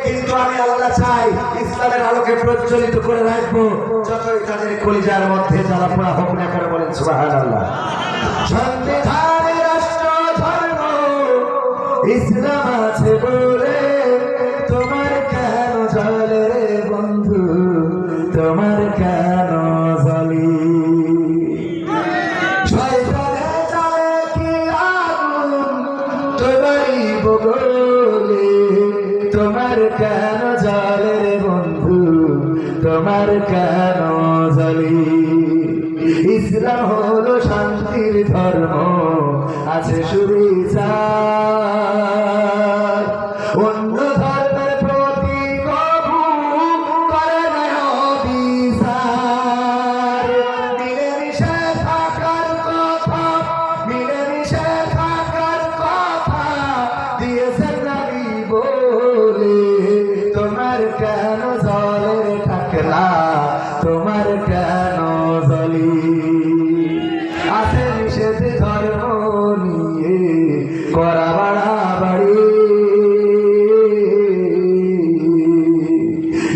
কিন্তু আমি আল্লাহ চাই ইসলামের আলোকে প্রজ্বলিত করে রাখবো, যতই তাদের কলিজার মধ্যে জ্বালা পোড়া হোক না কেন। বলেন সুবহানাল্লাহ। সংবিধানে রাষ্ট্র ধর্ম ইসলাম আছে বলে তোমার কেন জ্বলে রে বন্ধু, তোমার কেন জ্বলি? শয়তানে জ্বালে কি আগুন তোমারই বগলে, তোমার কেন জ্বলে রে বন্ধু, তোমার কেন জ্বলি? ইসলাম হলো শান্তির ধর্ম, আছে সুবিচার, অন্য ধর্মের প্রতি কবু করে না বিচার। মিলেমিশে থাকার কথা, মিলেমিশে থাকার কথা দিয়েছেন নবী বলে, তোমার কেন জ্বলে থাকলা, তোমার কেন জ্বলি? আছে নিষেধ ধর্ম নিয়ে করা বাড়াবাড়ি,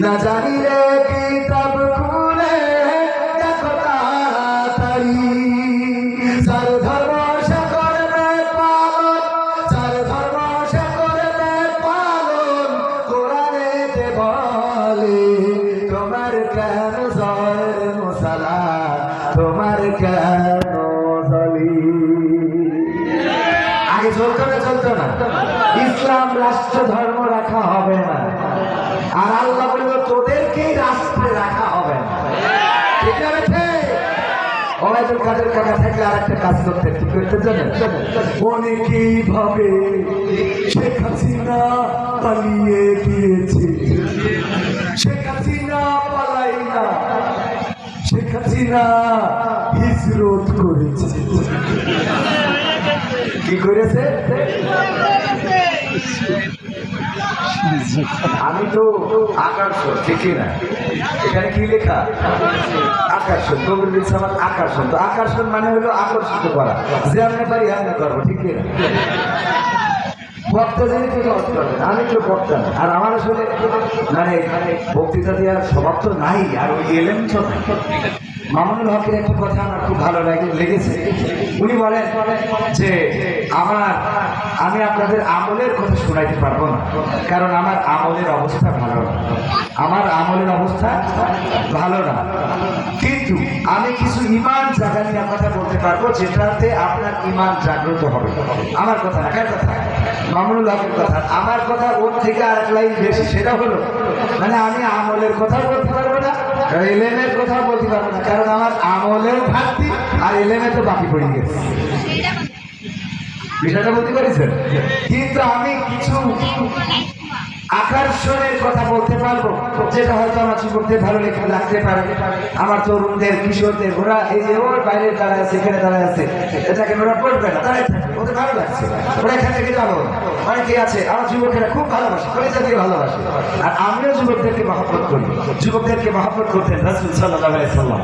না জানি রে কিতাব খুলে দেখো তাড়াতাড়ি। যার ধর্ম সে করবে পালন, যার ধর্ম সে করবে পালন, কোরআনেতে বলে তোমার কেন জ্বলে মশালা, তোমার কেন জ্বলি? আগে চলতো না, চলতো না। ইসলাম রাষ্ট্র ধর্ম রাখা হবে না, আর আল্লাহ বলল তোদেরকেই রাষ্ট্রে রাখা হবে না। ঠিক আছে? ওবায়দুল কাদের কাকা থাকলে আর একটা কাজ করতে, কি করতে জানেন? অনেকেই ভাবে শেখ হাসিনা পালিয়ে গিয়েছে, শেখ হাসিনা পালাই না, শেখ হাসিনা হিজরত করেছে। কি করেছে? আমি তো আকর্ষণ, ঠিকই না? এখানে কি লেখা? আকর্ষণ। কবির আমার আকর্ষণ, তো আকর্ষণ মানে হলো আকর্ষিত করা, যে আমি পারি আমি করবো, ঠিক না? বক্তা জানি থেকে অর্থ করবেন, আমি তো বক্তা না। আর আমার আসলে মানে বক্তৃতা দেওয়ার স্বভাব তো নাই, আর ওই এলেন তো নাই। মামুনুল হকের একটা কথা আমার খুব ভালো লেগেছে। উনি বলেন যে আমি আপনাদের আমলের কথা শোনাইতে পারবো না, কারণ আমার আমলের অবস্থা ভালো না, আমার আমলের অবস্থা ভালো না, কিন্তু আমি কিছু ইমান জাগানিয়া কথা বলতে পারবো, যেটাতে আপনার ইমান জাগ্রত হবে। আমার কথা না, কার কথা? মামুনুল হকের কথা। আমার কথা ওর থেকে আর এক লাইন বেশি, সেটা হলো মানে আমি আমলের কথা বলতে পারবো না, এলেমের কথা বলতে পারবো না, কারণ আমার আমলের ঘাটতি আর এলেমে তো বাকি পড়ে গেছে। বিষয়টা বলতে পারছেন? কিন্তু আমি কিছু আকর্ষণের কথা বলতে পারবো, যেটা হয়তো আমার যুবকদের ভালো লাগতে পারে, আমার তরুণদের, কিশোরদের। ওরা এই যে ওর বাইরে দাঁড়ায় আছে, এখানে দাঁড়ায় আছে, এটাকে ওরা পড়বে না, দাঁড়ায় থাকবে, ওদের ভালো লাগছে, ওরা এখান থেকে যাবো। অনেকে আছে আমার যুবকেরা খুব ভালোবাসে, কলেজা থেকে ভালোবাসে, আর আমিও যুবকদেরকে মহব্বত করি। যুবকদেরকে মহব্বত করতেন রাসূল সাল্লাল্লাহু আলাইহি ওয়াসাল্লাম।